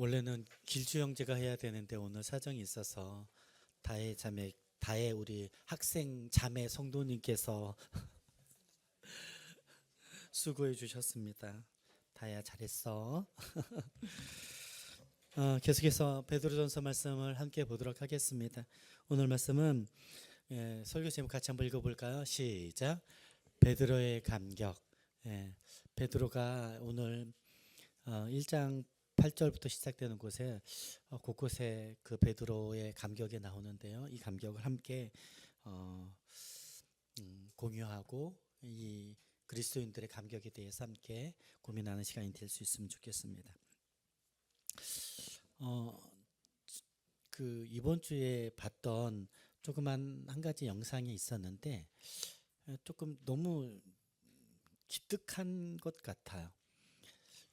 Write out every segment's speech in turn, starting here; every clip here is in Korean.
원래는 길주 형제가 해야 되는데 오늘 사정이 있어서 다혜 우리 학생 자매 성도님께서 수고해 주셨습니다. 다혜야 잘했어. 계속해서 베드로전서 말씀을 함께 보도록 하겠습니다. 오늘 말씀은 설교 제목 같이 한번 읽어볼까요? 시작. 베드로의 감격. 베드로가 오늘 1장 8절부터 시작되는 곳에 곳곳에 그 베드로의 감격이 나오는데요. 이 감격을 함께 공유하고 이 그리스도인들의 감격에 대해서 함께 고민하는 시간이 될 수 있으면 좋겠습니다. 그 이번 주에 봤던 조그만 한 가지 영상이 있었는데 조금 너무 기특한 것 같아요.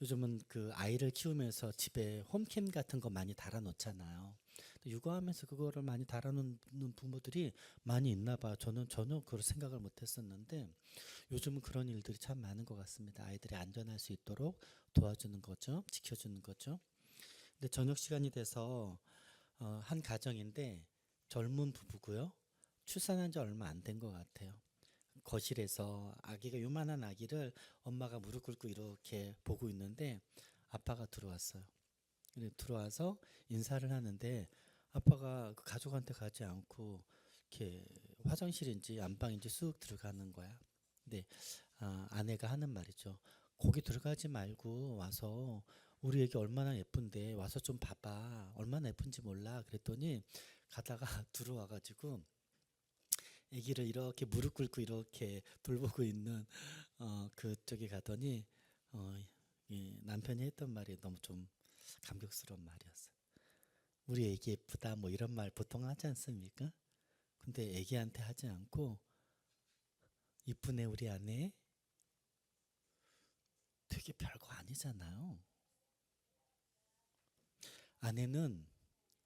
요즘은 그 아이를 키우면서 집에 홈캠 같은 거 많이 달아놓잖아요. 육아하면서 그거를 많이 달아놓는 부모들이 많이 있나 봐요. 저는 전혀 그런 생각을 못했었는데 요즘은 그런 일들이 참 많은 것 같습니다. 아이들이 안전할 수 있도록 도와주는 거죠. 지켜주는 거죠. 근데 저녁 시간이 돼서 한 가정인데 젊은 부부고요. 출산한 지 얼마 안 된 것 같아요. 거실에서 아기가 요만한 아기를 엄마가 무릎 꿇고 이렇게 보고 있는데 아빠가 들어왔어요. 들어와서 인사를 하는데 아빠가 그 가족한테 가지 않고 이렇게 화장실인지 안방인지 쑥 들어가는 거야. 근데 아내가 하는 말이죠. 거기 들어가지 말고 와서 우리 애기 얼마나 예쁜데 와서 좀 봐봐. 얼마나 예쁜지 몰라. 그랬더니 가다가 들어와가지고 아기를 이렇게 무릎 꿇고 이렇게 돌보고 있는 그쪽에 가더니 이 남편이 했던 말이 너무 좀 감격스러운 말이었어요. 우리 아기 예쁘다 뭐 이런 말 보통 하지 않습니까? 근데 아기한테 하지 않고 이쁘네 우리 아내. 되게 별거 아니잖아요. 아내는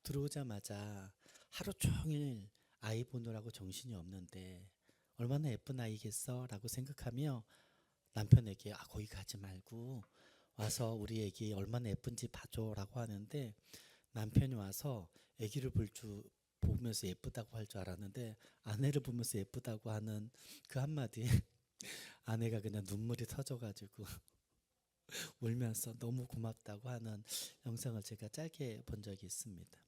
들어오자마자 하루 종일 아이 보느라고 정신이 없는데 얼마나 예쁜 아이겠어 라고 생각하며 남편에게 거기 가지 말고 와서 우리 애기 얼마나 예쁜지 봐줘 라고 하는데 남편이 와서 애기를 보면서 예쁘다고 할 줄 알았는데 아내를 보면서 예쁘다고 하는 그 한마디에 아내가 그냥 눈물이 터져가지고 울면서 너무 고맙다고 하는 영상을 제가 짧게 본 적이 있습니다.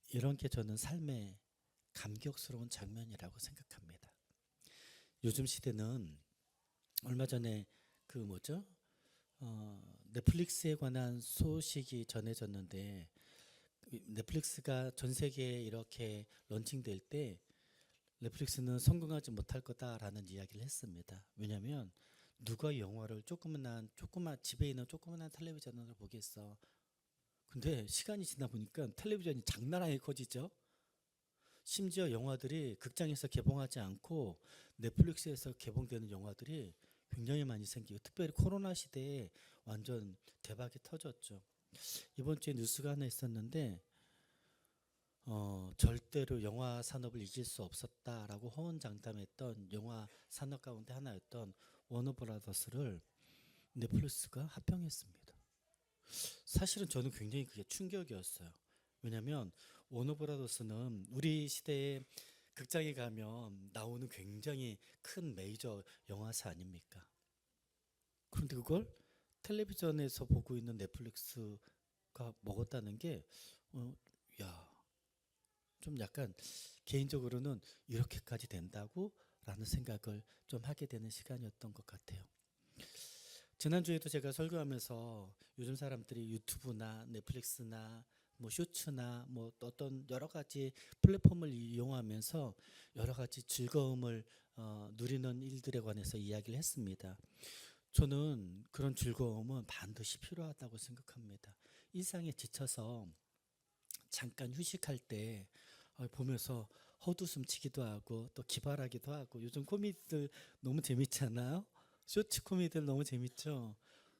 이런 게 저는 삶의 감격스러운 장면이라고 생각합니다. 요즘 시대는 얼마 전에 그 뭐죠? 넷플릭스에 관한 소식이 전해졌는데 넷플릭스가 전 세계에 이렇게 런칭될 때 넷플릭스는 성공하지 못할 거다라는 이야기를 했습니다. 왜냐하면 누가 영화를 조그만 집에 있는 조그만한 텔레비전으로 보겠어. 근데 시간이 지나 보니까 텔레비전이 장난아니게 커지죠. 심지어 영화들이 극장에서 개봉하지 않고 넷플릭스에서 개봉되는 영화들이 굉장히 많이 생기고 특별히 코로나 시대에 완전 대박이 터졌죠. 이번 주에 뉴스가 하나 있었는데 절대로 영화 산업을 이길 수 없었다라고 호언장담했던 영화 산업 가운데 하나였던 워너브라더스를 넷플릭스가 합병했습니다. 사실은 저는 굉장히 그게 충격이었어요. 왜냐하면 워너브라더스는 우리 시대에 극장에 가면 나오는 굉장히 큰 메이저 영화사 아닙니까? 그런데 그걸 텔레비전에서 보고 있는 넷플릭스가 먹었다는 게 야, 좀 약간 개인적으로는 이렇게까지 된다고 라는 생각을 좀 하게 되는 시간이었던 것 같아요. 지난주에도 제가 설교하면서 요즘 사람들이 유튜브나 넷플릭스나 뭐 쇼츠나 뭐 어떤 여러 가지 플랫폼을 이용하면서 여러 가지 즐거움을 누리는 일들에 관해서 이야기를 했습니다. 저는 그런 즐거움은 반드시 필요하다고 생각합니다. 일상에 지쳐서 잠깐 휴식할 때 보면서 헛웃음 치기도 하고 또 기발하기도 하고 요즘 코미디들 너무 재밌지 않아요? 쇼츠 코미디들 너무 재밌죠?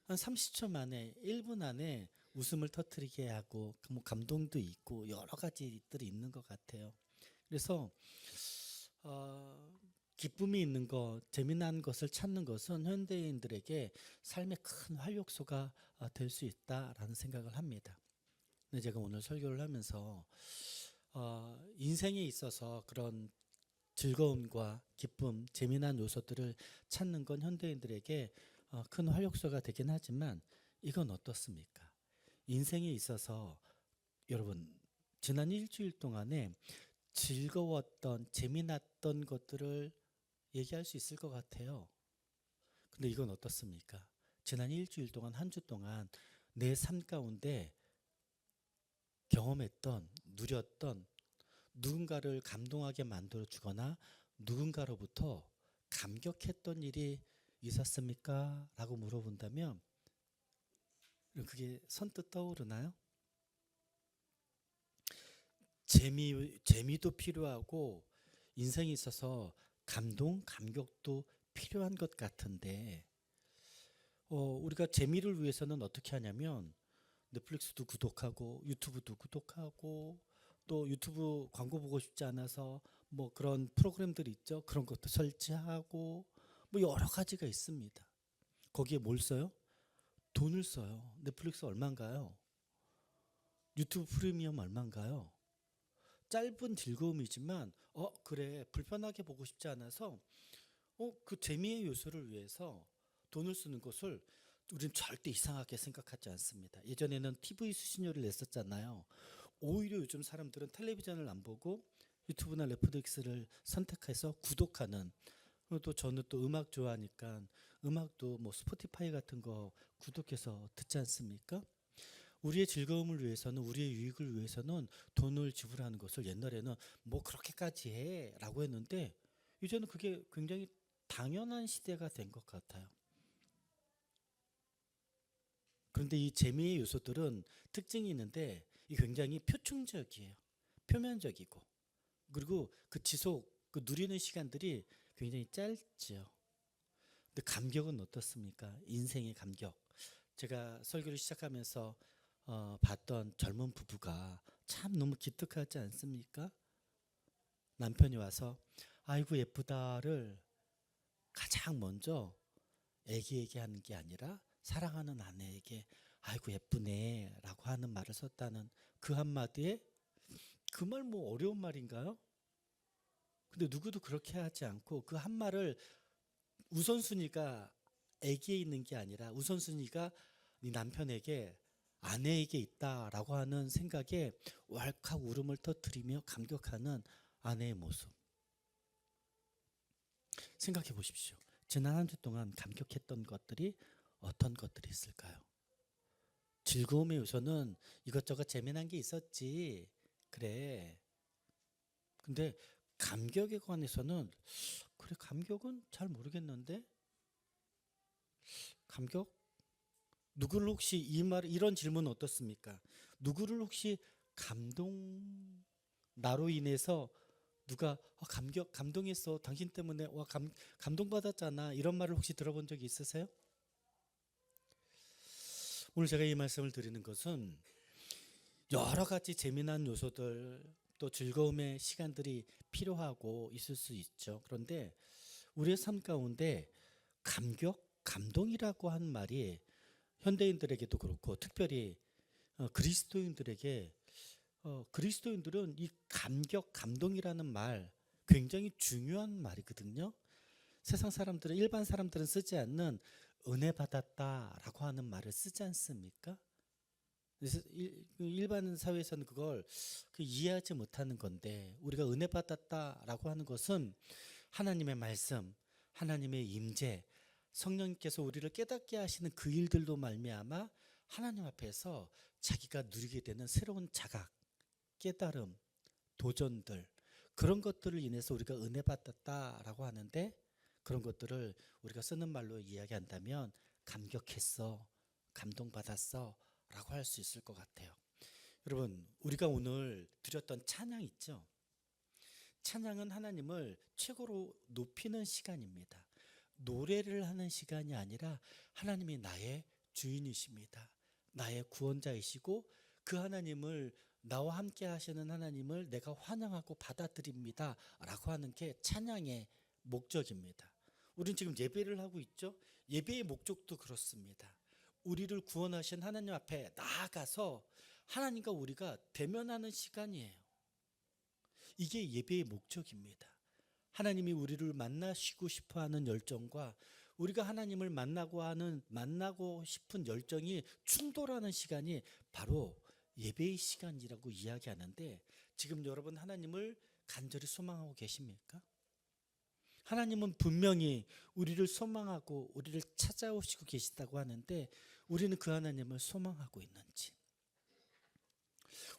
한 30초 만에 1분 안에 웃음을 터뜨리게 하고 뭐 감동도 있고 여러 가지들이 있는 것 같아요. 그래서 기쁨이 있는 것, 재미난 것을 찾는 것은 현대인들에게 삶의 큰 활력소가 될 수 있다라는 생각을 합니다. 근데 제가 오늘 설교를 하면서 인생에 있어서 그런 즐거움과 기쁨, 재미난 요소들을 찾는 건 현대인들에게 큰 활력소가 되긴 하지만 이건 어떻습니까? 인생에 있어서 여러분 지난 일주일 동안에 즐거웠던 재미났던 것들을 얘기할 수 있을 것 같아요. 근데 이건 어떻습니까? 지난 일주일 동안 한 주 동안 내 삶 가운데 경험했던 누렸던 누군가를 감동하게 만들어 주거나 누군가로부터 감격했던 일이 있었습니까? 라고 물어본다면 그게 선뜻 떠오르나요? 재미도 필요하고 인생에 있어서 감동, 감격도 필요한 것 같은데 우리가 재미를 위해서는 어떻게 하냐면 넷플릭스도 구독하고 유튜브도 구독하고 또 유튜브 광고 보고 싶지 않아서 뭐 그런 프로그램들이 있죠. 그런 것도 설치하고 뭐 여러 가지가 있습니다. 거기에 뭘 써요? 돈을 써요. 넷플릭스 얼마인가요? 유튜브 프리미엄 얼마인가요? 짧은 즐거움이지만 그래 불편하게 보고 싶지 않아서 그 재미의 요소를 위해서 돈을 쓰는 것을 우리는 절대 이상하게 생각하지 않습니다. 예전에는 TV 수신료를 냈었잖아요. 오히려 요즘 사람들은 텔레비전을 안 보고 유튜브나 넷플릭스를 선택해서 구독하는. 또 저는 또 음악 좋아하니까 음악도 뭐 스포티파이 같은 거 구독해서 듣지 않습니까? 우리의 즐거움을 위해서는 우리의 유익을 위해서는 돈을 지불하는 것을 옛날에는 뭐 그렇게까지 해라고 했는데 이제는 그게 굉장히 당연한 시대가 된 것 같아요. 그런데 이 재미의 요소들은 특징이 있는데 이 굉장히 표층적이에요. 표면적이고 그리고 그 누리는 시간들이 굉장히 짧죠. 근데 감격은 어떻습니까? 인생의 감격. 제가 설교를 시작하면서 봤던 젊은 부부가 참 너무 기특하지 않습니까? 남편이 와서 아이고 예쁘다를 가장 먼저 애기에게 하는 게 아니라 사랑하는 아내에게 아이고 예쁘네 라고 하는 말을 썼다는 그 한마디에 그 말 뭐 어려운 말인가요? 근데 누구도 그렇게 하지 않고 그 한 말을 우선순위가 애기에 있는 게 아니라 우선순위가 네 남편에게 아내에게 있다라고 하는 생각에 왈칵 울음을 터뜨리며 감격하는 아내의 모습. 생각해 보십시오. 지난 한 주 동안 감격했던 것들이 어떤 것들이 있을까요? 즐거움의 요소는 이것저것 재미난 게 있었지. 그래. 근데 감격에 관해서는 그래 감격은 잘 모르겠는데 감격? 누구를 혹시 이런 질문 어떻습니까? 누구를 혹시 나로 인해서 누가 감동했어. 당신 때문에 감동받았잖아. 이런 말을 혹시 들어본 적이 있으세요? 오늘 제가 이 말씀을 드리는 것은 여러 가지 재미난 요소들 또 즐거움의 시간들이 필요하고 있을 수 있죠. 그런데 우리의 삶 가운데 감동이라고 하는 말이 현대인들에게도 그렇고 특별히 그리스도인들은 이 감동이라는 말 굉장히 중요한 말이거든요. 일반 사람들은 쓰지 않는 은혜 받았다라고 하는 말을 쓰지 않습니까? 그래서 일반 사회에서는 그걸 이해하지 못하는 건데 우리가 은혜 받았다라고 하는 것은 하나님의 말씀, 하나님의 임재, 성령님께서 우리를 깨닫게 하시는 그 일들로 말미암아 하나님 앞에서 자기가 누리게 되는 새로운 자각, 깨달음, 도전들 그런 것들을 인해서 우리가 은혜 받았다라고 하는데 그런 것들을 우리가 쓰는 말로 이야기한다면 감격했어, 감동받았어 라고 할 수 있을 것 같아요. 여러분 우리가 오늘 드렸던 찬양 있죠? 찬양은 하나님을 최고로 높이는 시간입니다. 노래를 하는 시간이 아니라 하나님이 나의 주인이십니다. 나의 구원자이시고 그 하나님을 나와 함께 하시는 하나님을 내가 환영하고 받아들입니다 라고 하는 게 찬양의 목적입니다. 우리는 지금 예배를 하고 있죠. 예배의 목적도 그렇습니다. 우리를 구원하신 하나님 앞에 나아가서 하나님과 우리가 대면하는 시간이에요. 이게 예배의 목적입니다. 하나님이 우리를 만나시고 싶어하는 열정과 우리가 하나님을 만나고 싶은 열정이 충돌하는 시간이 바로 예배의 시간이라고 이야기하는데, 지금 여러분 하나님을 간절히 소망하고 계십니까? 하나님은 분명히 우리를 소망하고 우리를 찾아오시고 계시다고 하는데, 우리는 그 하나님을 소망하고 있는지.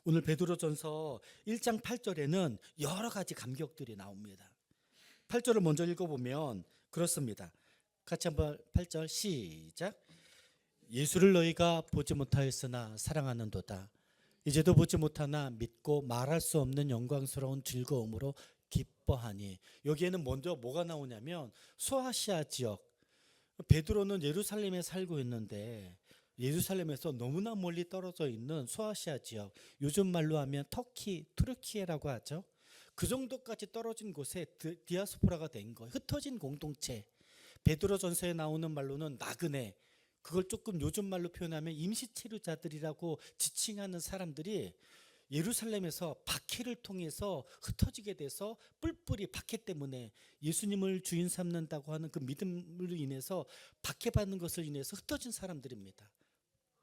오늘 베드로전서 1장 8절에는 여러 가지 감격들이 나옵니다. 8절을 먼저 읽어보면 그렇습니다. 같이 한번 8절 시작. 예수를 너희가 보지 못하였으나 사랑하는도다. 이제도 보지 못하나 믿고 말할 수 없는 영광스러운 즐거움으로 기뻐하니. 여기에는 먼저 뭐가 나오냐면 소아시아 지역, 베드로는 예루살렘에 살고 있는데 예루살렘에서 너무나 멀리 떨어져 있는 소아시아 지역, 요즘 말로 하면 터키, 투르키예라고 하죠. 그 정도까지 떨어진 곳에 디아스포라가 된 거예요. 흩어진 공동체. 베드로전서에 나오는 말로는 나그네, 그걸 조금 요즘 말로 표현하면 임시치료자들이라고 지칭하는 사람들이 예루살렘에서 박해를 통해서 흩어지게 돼서 뿔뿔이 박해 때문에 예수님을 주인 삼는다고 하는 그 믿음으로 인해서 박해받는 것을 인해서 흩어진 사람들입니다.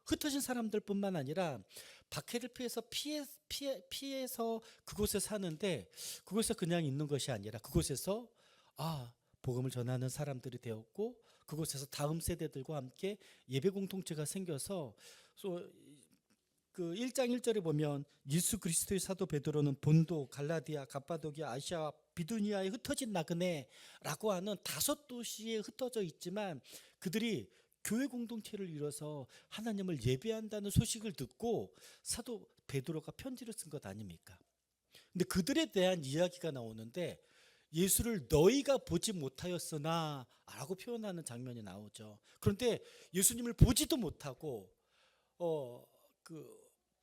흩어진 사람들뿐만 아니라 박해를 피해서 그곳에 사는데, 그곳에 그냥 있는 것이 아니라 그곳에서 복음을 전하는 사람들이 되었고, 그곳에서 다음 세대들과 함께 예배 공동체가 생겨서 그 1장 1절에 보면 예수 그리스도의 사도 베드로는 본도, 갈라디아, 갑바도기아, 아시아, 비두니아에 흩어진 나그네라고 하는 5도시에 흩어져 있지만 그들이 교회 공동체를 이뤄서 하나님을 예배한다는 소식을 듣고 사도 베드로가 편지를 쓴 것 아닙니까? 근데 그들에 대한 이야기가 나오는데, 예수를 너희가 보지 못하였으나 라고 표현하는 장면이 나오죠. 그런데 예수님을 보지도 못하고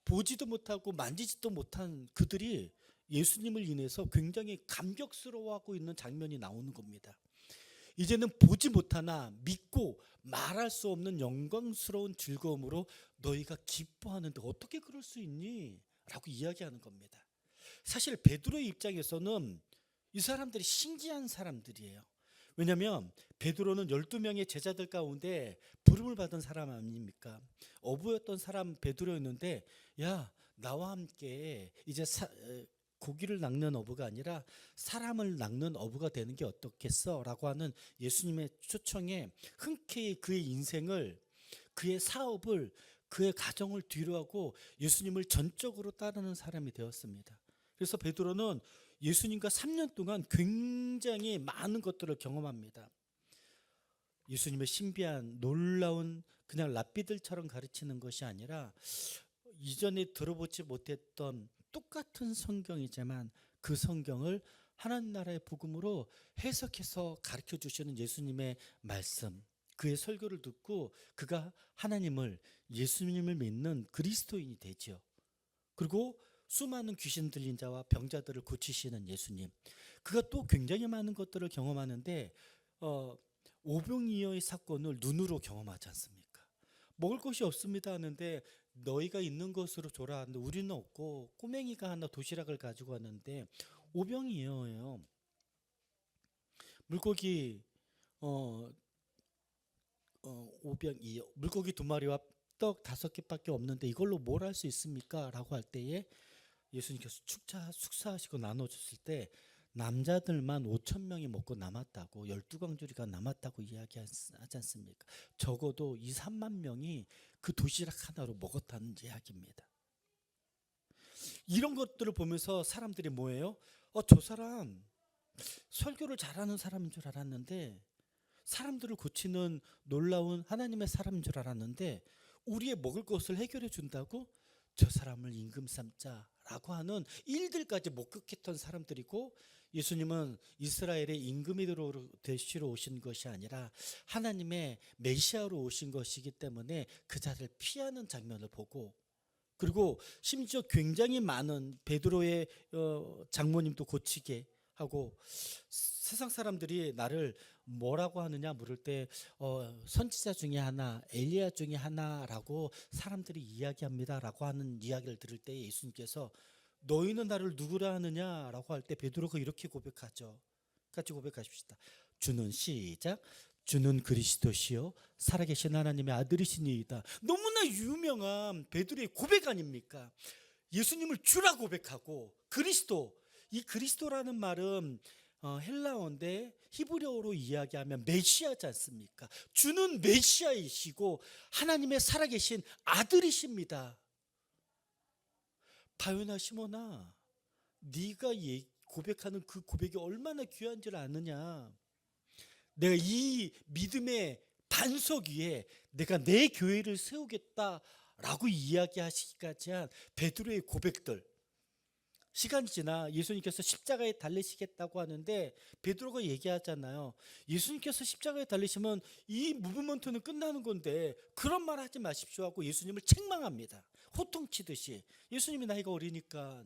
보지도 못하고 만지지도 못한 그들이 예수님을 인해서 굉장히 감격스러워하고 있는 장면이 나오는 겁니다. 이제는 보지 못하나 믿고 말할 수 없는 영광스러운 즐거움으로 너희가 기뻐하는데 어떻게 그럴 수 있니? 라고 이야기하는 겁니다. 사실 베드로의 입장에서는 이 사람들이 신기한 사람들이에요. 왜냐하면 베드로는 12명의 제자들 가운데 부름을 받은 사람 아닙니까? 어부였던 사람 베드로였는데, 야, 나와 함께 이제 고기를 낚는 어부가 아니라 사람을 낚는 어부가 되는 게 어떻겠어? 라고 하는 예수님의 초청에 흔쾌히 그의 인생을, 그의 사업을, 그의 가정을 뒤로하고 예수님을 전적으로 따르는 사람이 되었습니다. 그래서 베드로는 예수님과 3년 동안 굉장히 많은 것들을 경험합니다. 예수님의 신비한 놀라운, 그냥 랍비들처럼 가르치는 것이 아니라 이전에 들어보지 못했던 똑같은 성경이지만 그 성경을 하나님 나라의 복음으로 해석해서 가르쳐 주시는 예수님의 말씀, 그의 설교를 듣고 그가 예수님을 믿는 그리스도인이 되죠. 그리고 수많은 귀신 들린 자와 병자들을 고치시는 예수님, 그가 또 굉장히 많은 것들을 경험하는데 오병이어의 사건을 눈으로 경험하지 않습니까? 먹을 것이 없습니다 하는데 너희가 있는 것으로 줘라 하는데 우리는 없고, 꼬맹이가 하나 도시락을 가지고 왔는데 오병이어예요. 물고기 오병이어, 물고기 2마리와 떡 5개밖에 없는데 이걸로 뭘 할 수 있습니까? 라고 할 때에 예수님께서 축사하시고 나눠줬을 때 남자들만 5,000명이 먹고 남았다고, 12광주리가 남았다고 이야기하지 않습니까? 적어도 2, 3만 명이 그 도시락 하나로 먹었다는 이야기입니다. 이런 것들을 보면서 사람들이 뭐예요? 저 사람 설교를 잘하는 사람인 줄 알았는데, 사람들을 고치는 놀라운 하나님의 사람인 줄 알았는데 우리의 먹을 것을 해결해 준다고? 저 사람을 임금 삼자라고 하는 일들까지 목격했던 사람들이고, 예수님은 이스라엘의 임금이 되시러 오신 것이 아니라 하나님의 메시아로 오신 것이기 때문에 그 자를 피하는 장면을 보고, 그리고 심지어 굉장히 많은 베드로의 장모님도 고치게 하고 세상 사람들이 나를 뭐라고 하느냐 물을 때 선지자 중에 하나, 엘리야 중에 하나라고 사람들이 이야기합니다라고 하는 이야기를 들을 때 예수님께서 너희는 나를 누구라 하느냐라고 할 때 베드로가 이렇게 고백하죠. 같이 고백하십시다. 주는 시작. 주는 그리스도시요 살아계신 하나님의 아들이시니이다. 너무나 유명한 베드로의 고백 아닙니까? 예수님을 주라 고백하고 그리스도, 이 그리스도라는 말은 헬라어인데 히브리어로 이야기하면 메시아지 않습니까? 주는 메시아이시고 하나님의 살아계신 아들이십니다. 바요나 시몬아, 네가 고백하는 그 고백이 얼마나 귀한지를 아느냐? 내가 이 믿음의 반석 위에 내가 내 교회를 세우겠다라고 이야기하시기까지 한 베드로의 고백들, 시간이 지나 예수님께서 십자가에 달리시겠다고 하는데 베드로가 얘기하잖아요. 예수님께서 십자가에 달리시면 이 무브먼트는 끝나는 건데 그런 말 하지 마십시오 하고 예수님을 책망합니다. 호통치듯이. 예수님이 나이가 어리니까.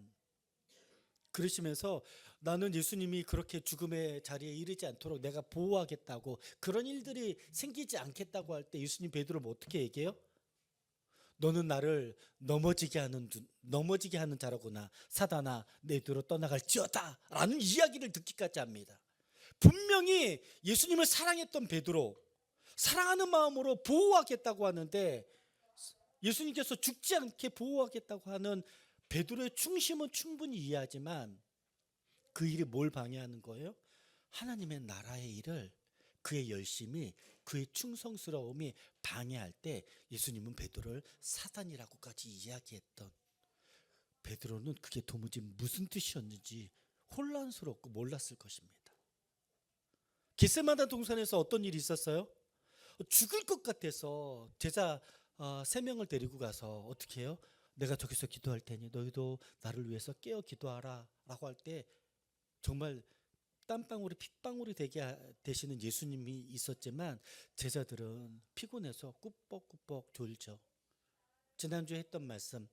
그러시면서 나는 예수님이 그렇게 죽음의 자리에 이르지 않도록 내가 보호하겠다고, 그런 일들이 생기지 않겠다고 할 때 예수님 베드로는 어떻게 얘기해요? 너는 나를 넘어지게 하는 자로구나. 사단아, 내 뒤로 떠나갈지어다 라는 이야기를 듣기까지 합니다. 분명히 예수님을 사랑했던 베드로, 사랑하는 마음으로 보호하겠다고 하는데 예수님께서 죽지 않게 보호하겠다고 하는 베드로의 충심은 충분히 이해하지만 그 일이 뭘 방해하는 거예요? 하나님의 나라의 일을, 그의 열심이, 그의 충성스러움이 방해할 때 예수님은 베드로를 사단이라고까지 이야기했던, 베드로는 그게 도무지 무슨 뜻이었는지 혼란스럽고 몰랐을 것입니다. 겟세마네 동산에서 어떤 일이 있었어요? 죽을 것 같아서 제자 3명을 데리고 가서 어떻게 해요? 내가 저기서 기도할 테니 너희도 나를 위해서 깨어 기도하라 라고 할 때 정말 땀방울이 핏방울이 되시는 예수님이 있었지만 제자들은 피곤해서 꾸벅꾸벅 졸죠. 지난주에 했던 말씀,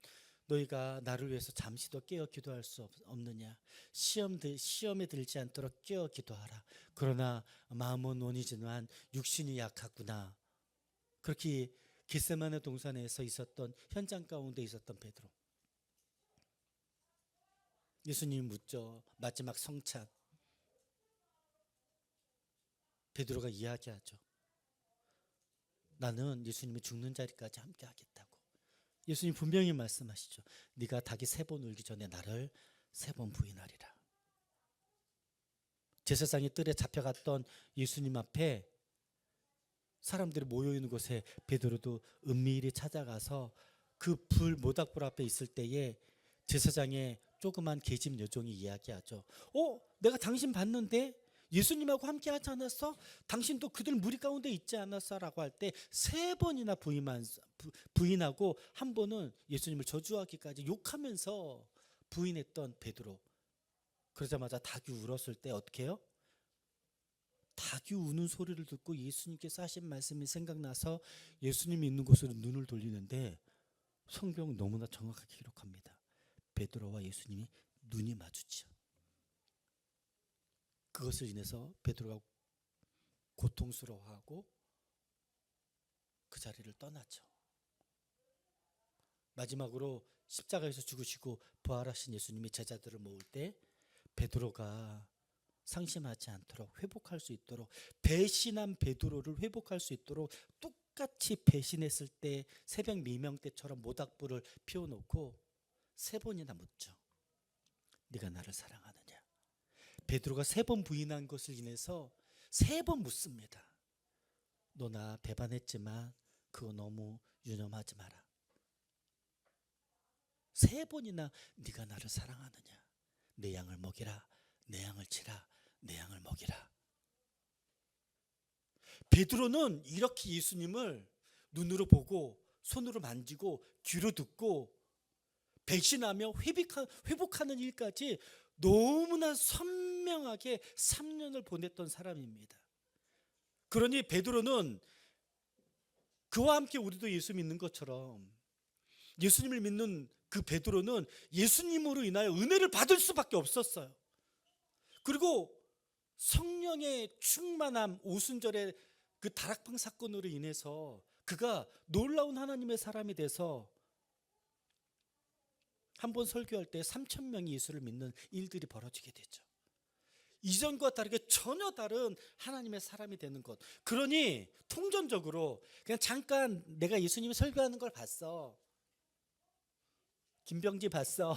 너희가 나를 위해서 잠시 더 깨어 기도할 수 없느냐? 시험에 들지 않도록 깨어 기도하라. 그러나 마음은 원이지만 육신이 약하구나. 그렇게 겟세마네 동산에서 있었던 현장 가운데 있었던 베드로. 예수님이 묻죠. 마지막 성찬. 베드로가 이야기하죠. 나는 예수님이 죽는 자리까지 함께 하겠다고. 예수님 분명히 말씀하시죠. 네가 닭이 3번 울기 전에 나를 3번 부인하리라. 제사장의 뜰에 잡혀갔던 예수님 앞에 사람들이 모여있는 곳에 베드로도 은밀히 찾아가서 그 모닥불 앞에 있을 때에 제사장의 조그만 계집 여종이 이야기하죠. 내가 당신 봤는데 예수님하고 함께 하지 않았어? 당신도 그들 무리 가운데 있지 않았어? 라고 할 때 3번이나 부인하고 한 번은 예수님을 저주하기까지 욕하면서 부인했던 베드로. 그러자마자 닭이 울었을 때 어떻게 해요? 닭이 우는 소리를 듣고 예수님께서 하신 말씀이 생각나서 예수님이 있는 곳으로 눈을 돌리는데 성경은 너무나 정확하게 기록합니다. 베드로와 예수님이 눈이 마주치죠. 그것을 인해서 베드로가 고통스러워하고 그 자리를 떠났죠. 마지막으로 십자가에서 죽으시고 부활하신 예수님이 제자들을 모을 때 베드로가 상심하지 않도록 회복할 수 있도록, 배신한 베드로를 회복할 수 있도록 똑같이 배신했을 때 새벽 미명 때처럼 모닥불을 피워놓고 3번이나 묻죠. 네가 나를 사랑하느냐? 베드로가 3번 부인한 것을 인해서 3번 묻습니다. 너 나 배반했지만 그거 너무 유념하지 마라. 3번이나 네가 나를 사랑하느냐? 내 양을 먹이라, 내 양을 치라, 내 양을 먹이라. 베드로는 이렇게 예수님을 눈으로 보고 손으로 만지고 귀로 듣고 배신하며 회복하는 일까지 너무나 선명하게 3년을 보냈던 사람입니다. 그러니 베드로는 그와 함께 우리도 예수 믿는 것처럼 예수님을 믿는 그 베드로는 예수님으로 인하여 은혜를 받을 수밖에 없었어요. 그리고 성령의 충만함, 오순절의 그 다락방 사건으로 인해서 그가 놀라운 하나님의 사람이 돼서 한 번 설교할 때 3천 명이 예수를 믿는 일들이 벌어지게 되죠. 이전과 다르게 전혀 다른 하나님의 사람이 되는 것. 그러니 통전적으로 그냥 잠깐 내가 예수님이 설교하는 걸 봤어. 김병지 봤어.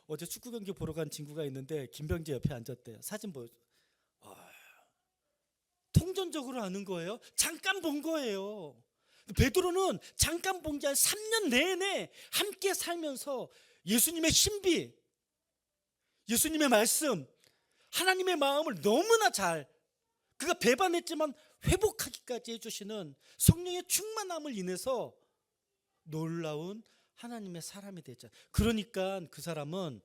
어제 축구 경기 보러 간 친구가 있는데 김병지 옆에 앉았대요. 사진 보여. 통전적으로 아는 거예요. 잠깐 본 거예요. 베드로는 잠깐 본 게 아니라 3년 내내 함께 살면서 예수님의 신비, 예수님의 말씀, 하나님의 마음을 너무나 잘 그가 배반했지만 회복하기까지 해주시는 성령의 충만함을 인해서 놀라운 하나님의 사람이 되죠. 그러니까 그 사람은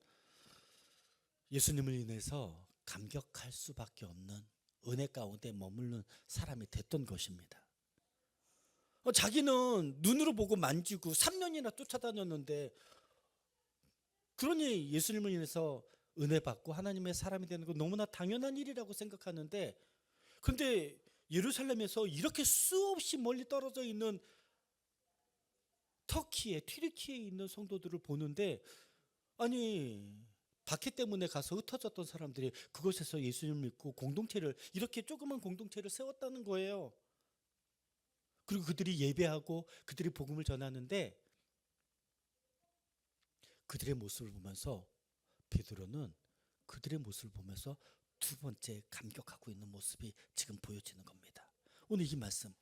예수님을 인해서 감격할 수밖에 없는 은혜 가운데 머무르는 사람이 됐던 것입니다. 자기는 눈으로 보고 만지고 3년이나 쫓아다녔는데 그러니 예수님을 인해서 은혜 받고 하나님의 사람이 되는 건 너무나 당연한 일이라고 생각하는데, 그런데 예루살렘에서 이렇게 수없이 멀리 떨어져 있는 터키에 튀르키에 있는 성도들을 보는데, 아니 박해 때문에 가서 흩어졌던 사람들이 그곳에서 예수님을 믿고 공동체를, 이렇게 조그만 공동체를 세웠다는 거예요. 그리고 그들이 예배하고 그들이 복음을 전하는데, 그들의 모습을 보면서 베드로는 그들의 모습을 보면서 두 번째 감격하고 있는 모습이 지금 보여지는 겁니다. 오늘 이 말씀,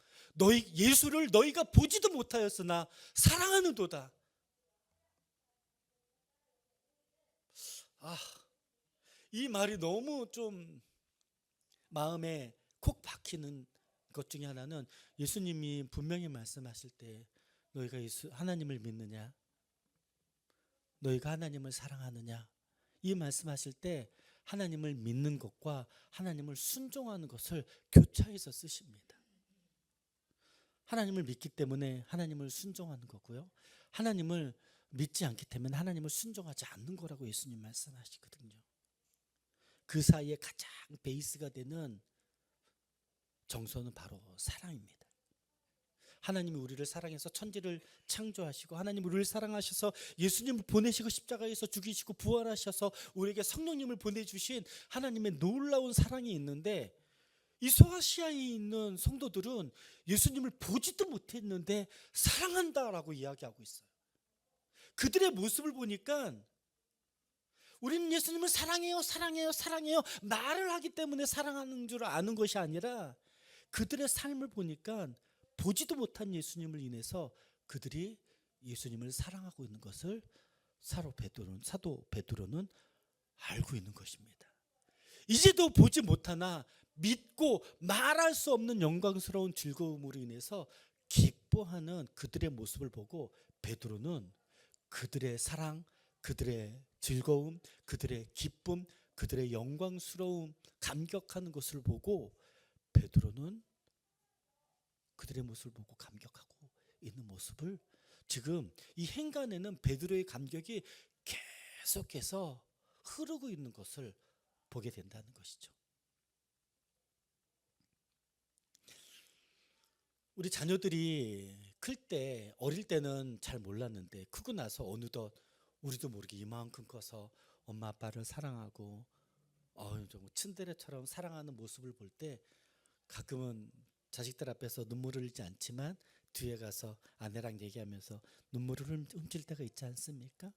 예수를 너희가 보지도 못하였으나 사랑하는도다. 이 말이 너무 좀 마음에 콕 박히는 것 중에 하나는, 예수님이 분명히 말씀하실 때 너희가 하나님을 믿느냐, 너희가 하나님을 사랑하느냐, 이 말씀하실 때 하나님을 믿는 것과 하나님을 순종하는 것을 교차해서 쓰십니다. 하나님을 믿기 때문에 하나님을 순종하는 거고요, 하나님을 믿지 않기 때문에 하나님을 순종하지 않는 거라고 예수님 말씀하시거든요. 그 사이에 가장 베이스가 되는 정서는 바로 사랑입니다. 하나님이 우리를 사랑해서 천지를 창조하시고, 하나님이 우리를 사랑하셔서 예수님을 보내시고 십자가에서 죽이시고 부활하셔서 우리에게 성령님을 보내주신 하나님의 놀라운 사랑이 있는데, 이 소아시아에 있는 성도들은 예수님을 보지도 못했는데 사랑한다라고 이야기하고 있어요. 그들의 모습을 보니까 우리는 예수님을 사랑해요, 사랑해요, 사랑해요 말을 하기 때문에 사랑하는 줄 아는 것이 아니라, 그들의 삶을 보니까 보지도 못한 예수님을 인해서 그들이 예수님을 사랑하고 있는 것을 사도 베드로는 알고 있는 것입니다. 이제도 보지 못하나 믿고 말할 수 없는 영광스러운 즐거움으로 인해서 기뻐하는 그들의 모습을 보고, 베드로는 그들의 사랑, 그들의 즐거움, 그들의 기쁨, 그들의 영광스러움, 감격하는 것을 보고 베드로는 그들의 모습을 보고 감격하고 있는 모습을, 지금 이 행간에는 베드로의 감격이 계속해서 흐르고 있는 것을 보게 된다는 것이죠. 우리 자녀들이 클 때, 어릴 때는 잘 몰랐는데 크고 나서 어느덧 우리도 모르게 이만큼 커서 엄마 아빠를 사랑하고 좀 츤데레처럼 사랑하는 모습을 볼 때, 가끔은 자식들 앞에서 눈물을 흘리지 않지만 뒤에 가서 아내랑 얘기하면서 눈물을 훔칠 때가 있지 않습니까?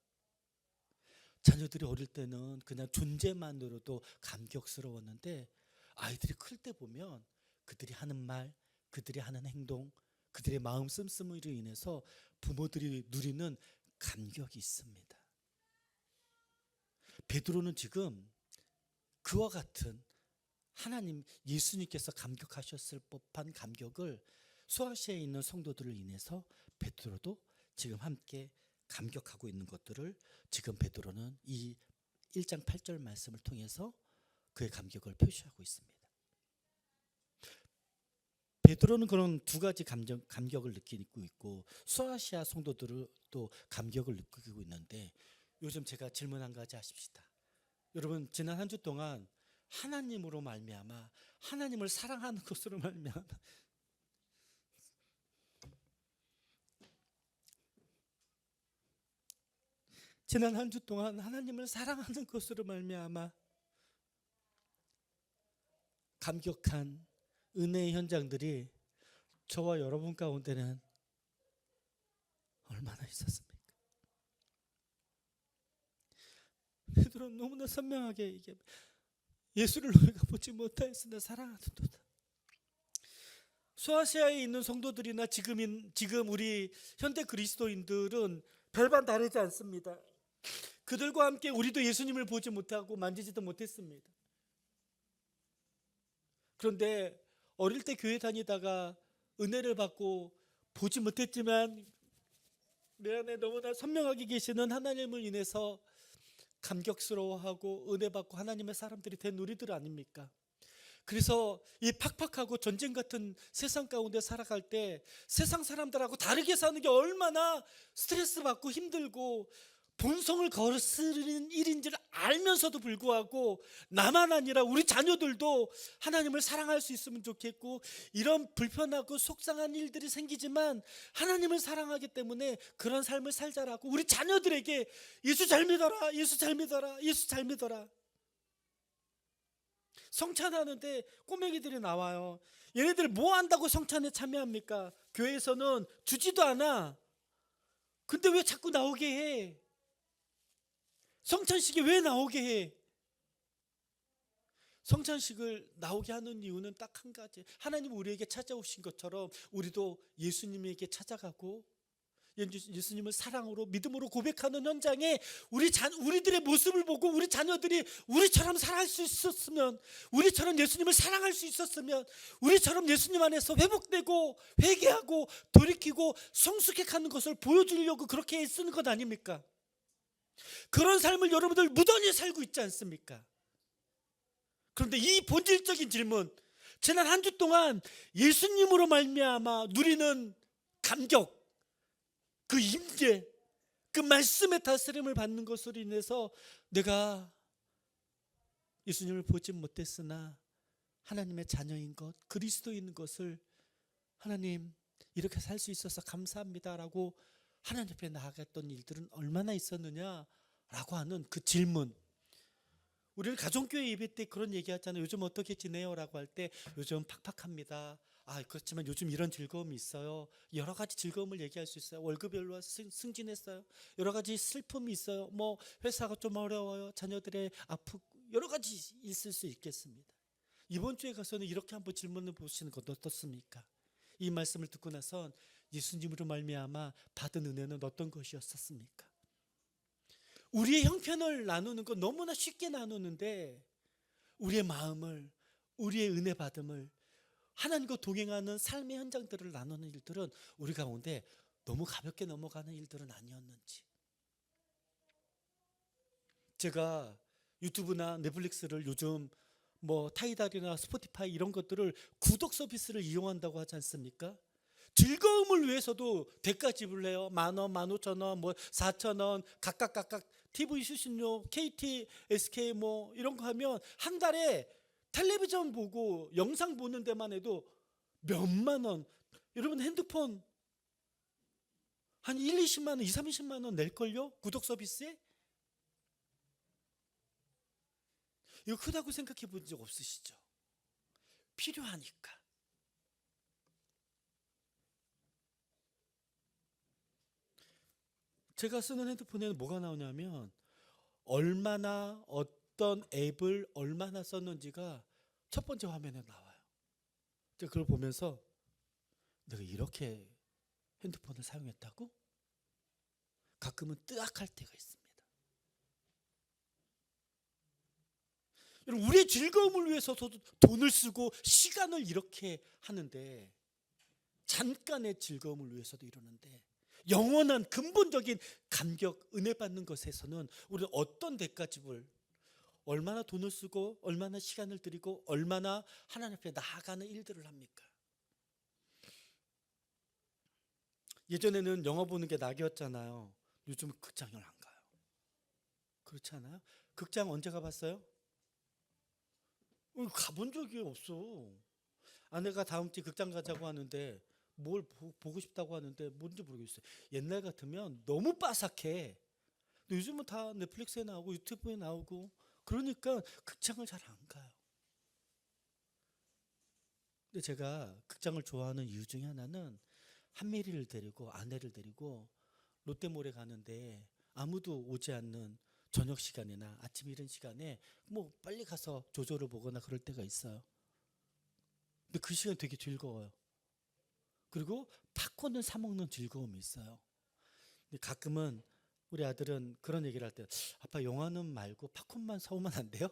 자녀들이 어릴 때는 그냥 존재만으로도 감격스러웠는데, 아이들이 클 때 보면 그들이 하는 말, 그들이 하는 행동, 그들의 마음 씀씀으로 인해서 부모들이 누리는 감격이 있습니다. 베드로는 지금 그와 같은 하나님, 예수님께서 감격하셨을 법한 감격을 소아시아에 있는 성도들을 인해서 베드로도 지금 함께 감격하고 있는 것들을 지금 베드로는 이 1장 8절 말씀을 통해서 그의 감격을 표시하고 있습니다. 베드로는 그런 두 가지 감격을 느끼고 있고, 소아시아 성도들은 또 감격을 느끼고 있는데, 요즘 제가 질문 한 가지 하십시다. 여러분, 지난 한 주 동안 하나님으로 말미암아, 하나님을 사랑하는 것으로 말미암아, 지난 한 주 동안 하나님을 사랑하는 것으로 말미암아 감격한 은혜의 현장들이 저와 여러분 가운데는 얼마나 있었습니까? 베드로는 너무나 선명하게 얘기합니다. 예수를 너희가 보지 못하였으나 사랑하는도다. 소아시아에 있는 성도들이나 지금 우리 현대 그리스도인들은 별반 다르지 않습니다. 그들과 함께 우리도 예수님을 보지 못하고 만지지도 못했습니다. 그런데 어릴 때 교회 다니다가 은혜를 받고 보지 못했지만 내 안에 너무나 선명하게 계시는 하나님을 인해서 감격스러워하고 은혜 받고 하나님의 사람들이 된 우리들 아닙니까? 그래서 이 팍팍하고 전쟁 같은 세상 가운데 살아갈 때 세상 사람들하고 다르게 사는 게 얼마나 스트레스 받고 힘들고 본성을 거스르는 일인 줄 알면서도 불구하고 나만 아니라 우리 자녀들도 하나님을 사랑할 수 있으면 좋겠고, 이런 불편하고 속상한 일들이 생기지만 하나님을 사랑하기 때문에 그런 삶을 살자라고 우리 자녀들에게 예수 잘 믿어라, 예수 잘 믿어라, 예수 잘 믿어라. 성찬하는데 꼬맹이들이 나와요. 얘네들 뭐 한다고 성찬에 참여합니까? 교회에서는 주지도 않아. 근데 왜 자꾸 나오게 해? 성찬식에 왜 나오게 해? 성찬식을 나오게 하는 이유는 딱 한 가지. 하나님 우리에게 찾아오신 것처럼 우리도 예수님에게 찾아가고 예수님을 사랑으로 믿음으로 고백하는 현장에 우리들의 모습을 보고 우리 자녀들이 우리처럼 살아갈 수 있었으면, 우리처럼 예수님을 사랑할 수 있었으면, 우리처럼 예수님 안에서 회복되고 회개하고 돌이키고 성숙해가는 것을 보여주려고 그렇게 애쓰는 것 아닙니까? 그런 삶을 여러분들 무던히 살고 있지 않습니까? 그런데 이 본질적인 질문, 지난 한 주 동안 예수님으로 말미암아 누리는 감격, 그 임재, 그 말씀의 다스림을 받는 것으로 인해서 내가 예수님을 보지 못했으나 하나님의 자녀인 것, 그리스도인 것을 하나님 이렇게 살 수 있어서 감사합니다라고 하나님 앞에 나아갔던 일들은 얼마나 있었느냐라고 하는 그 질문. 우리는 가정교회 예배 때 그런 얘기 하잖아요. 요즘 어떻게 지내요? 라고 할 때 요즘 팍팍합니다. 그렇지만 요즘 이런 즐거움이 있어요. 여러 가지 즐거움을 얘기할 수 있어요. 월급이 올라와서 승진했어요. 여러 가지 슬픔이 있어요. 뭐 회사가 좀 어려워요. 자녀들의 아프고 여러 가지 있을 수 있겠습니다. 이번 주에 가서는 이렇게 한번 질문을 보시는 것 어떻습니까? 이 말씀을 듣고 나선 예수님으로 말미암아 받은 은혜는 어떤 것이었습니까? 우리의 형편을 나누는 건 너무나 쉽게 나누는데 우리의 마음을, 우리의 은혜 받음을, 하나님과 동행하는 삶의 현장들을 나누는 일들은 우리 가운데 너무 가볍게 넘어가는 일들은 아니었는지. 제가 유튜브나 넷플릭스를 요즘 뭐 타이달이나 스포티파이 이런 것들을 구독 서비스를 이용한다고 하지 않습니까? 즐거움을 위해서도 대가 지불해요. 10,000원, 15,000원, 뭐 4,000원 각각 TV 수신료, KT, SK 뭐 이런 거 하면 한 달에 텔레비전 보고 영상 보는 데만 해도 몇만 원. 여러분 핸드폰 한 1, 20만 원, 2, 30만 원 낼걸요? 구독 서비스에? 이거 크다고 생각해 본 적 없으시죠? 필요하니까. 제가 쓰는 핸드폰에는 뭐가 나오냐면 얼마나 어떤 앱을 얼마나 썼는지가 첫 번째 화면에 나와요. 제가 그걸 보면서 내가 이렇게 핸드폰을 사용했다고? 가끔은 뜨악할 때가 있습니다. 여러분, 우리의 즐거움을 위해서도 돈을 쓰고 시간을 이렇게 하는데, 잠깐의 즐거움을 위해서도 이러는데 영원한 근본적인 감격, 은혜 받는 것에서는 우리는 어떤 대가 지불, 얼마나 돈을 쓰고 얼마나 시간을 들이고 얼마나 하나님 앞에 나아가는 일들을 합니까? 예전에는 영화 보는 게 낙이었잖아요. 요즘은 극장을 안 가요. 그렇지 않아요? 극장 언제 가봤어요? 가본 적이 없어. 아내가 다음 주에 극장 가자고 하는데 뭘 보고 싶다고 하는데 뭔지 모르겠어요. 옛날 같으면 너무 빠삭해. 근데 요즘은 다 넷플릭스에 나오고 유튜브에 나오고 그러니까 극장을 잘 안 가요. 근데 제가 극장을 좋아하는 이유 중에 하나는 한미리를 데리고 아내를 데리고 롯데몰에 가는데 아무도 오지 않는 저녁 시간이나 아침 이른 시간에 뭐 빨리 가서 조조를 보거나 그럴 때가 있어요. 근데 그 시간 되게 즐거워요. 그리고 팝콘을 사 먹는 즐거움이 있어요. 근데 가끔은 우리 아들은 그런 얘기를 할 때, 아빠 영화는 말고 팝콘만 사오면 안 돼요?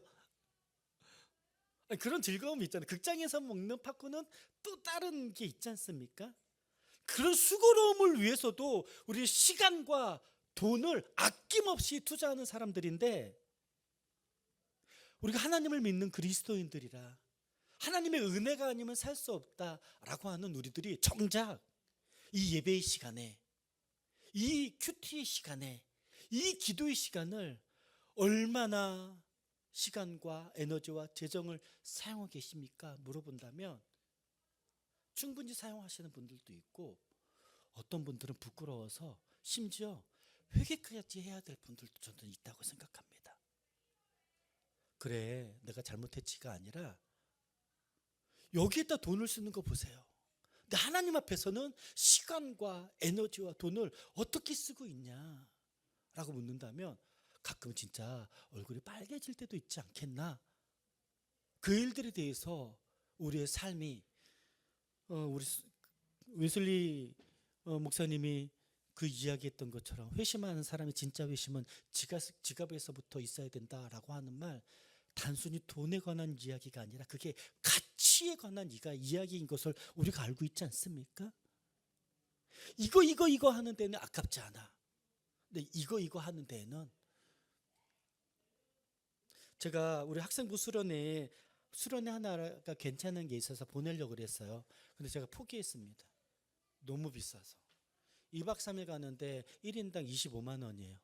아니, 그런 즐거움이 있잖아요. 극장에서 먹는 팝콘은 또 다른 게 있지 않습니까? 그런 수고로움을 위해서도 우리 시간과 돈을 아낌없이 투자하는 사람들인데, 우리가 하나님을 믿는 그리스도인들이라 하나님의 은혜가 아니면 살 수 없다라고 하는 우리들이 정작 이 예배의 시간에, 이 큐티의 시간에, 이 기도의 시간을 얼마나 시간과 에너지와 재정을 사용하고 계십니까? 물어본다면 충분히 사용하시는 분들도 있고, 어떤 분들은 부끄러워서 심지어 회개까지 해야 될 분들도 저는 있다고 생각합니다. 그래, 내가 잘못했지가 아니라 여기에다 돈을 쓰는 거 보세요. 근데 하나님 앞에서는 시간과 에너지와 돈을 어떻게 쓰고 있냐라고 묻는다면 가끔 진짜 얼굴이 빨개질 때도 있지 않겠나? 그 일들에 대해서 우리의 삶이, 우리 웨슬리 목사님이 그 이야기했던 것처럼 회심하는 사람이 진짜 회심은 지갑에서부터 있어야 된다라고 하는 말, 단순히 돈에 관한 이야기가 아니라 그게 가치에 관한 이야기인 것을 우리가 알고 있지 않습니까? 이거 하는 데는 아깝지 않아. 근데 이거 하는 데에는, 제가 우리 학생부 수련회 하나가 괜찮은 게 있어서 보내려고 그랬어요. 근데 제가 포기했습니다. 너무 비싸서. 2박 3일 가는데 1인당 25만 원이에요.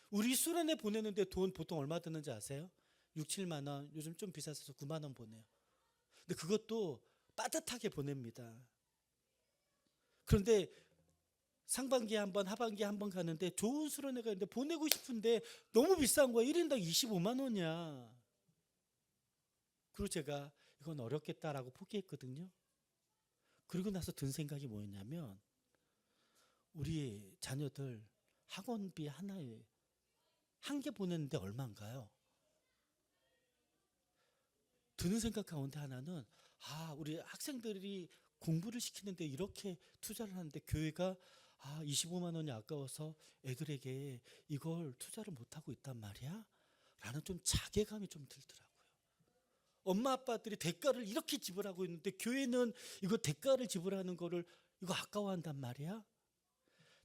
우리 수련회 보내는데 돈 보통 얼마 드는지 아세요? 6, 7만 원. 요즘 좀 비싸서 9만 원 보내요. 근데 그것도 빠듯하게 보냅니다. 그런데 상반기에 한 번, 하반기에 한 번 가는데 좋은 수련회가 있는데 보내고 싶은데 너무 비싼 거야. 1인당 25만 원이야. 그리고 제가 이건 어렵겠다라고 포기했거든요. 그리고 나서 든 생각이 뭐였냐면, 우리 자녀들 학원비 하나에 한 개 보냈는데 얼마인가요? 드는 생각 가운데 하나는, 우리 학생들이 공부를 시키는데 이렇게 투자를 하는데 교회가 25만 원이 아까워서 애들에게 이걸 투자를 못하고 있단 말이야? 라는 좀 자괴감이 좀 들더라고요. 엄마 아빠들이 대가를 이렇게 지불하고 있는데 교회는 이거 대가를 지불하는 거를 이거 아까워한단 말이야?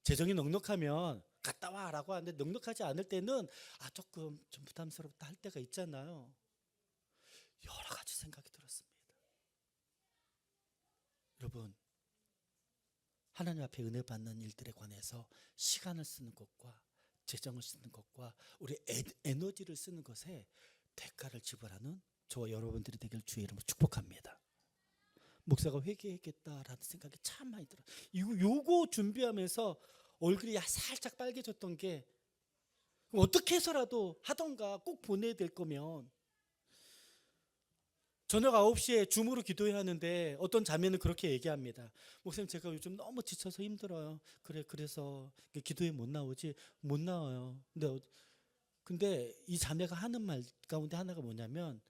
재정이 넉넉하면 갔다 와라고 하는데 넉넉하지 않을 때는 조금 좀 부담스럽다 할 때가 있잖아요. 여러 가지 생각이 들었습니다. 여러분, 하나님 앞에 은혜 받는 일들에 관해서 시간을 쓰는 것과 재정을 쓰는 것과 우리 에너지를 쓰는 것에 대가를 지불하는 저와 여러분들이 되길 주의 이름으로 축복합니다. 목사가 회개했겠다라는 생각이 참 많이 들어요. 요거 준비하면서 얼굴이 살짝 빨개졌던 게, 어떻게 해서라도 하던가 꼭 보내야 될 거면, 저녁 9시에 줌으로 기도해야 하는데 어떤 자매는 그렇게 얘기합니다. 목사님, 제가 요즘 너무 지쳐서 힘들어요. 그래서 기도에 못 나오지. 못 나와요. 근데 이 자매가 하는 말 가운데 하나가 뭐냐면,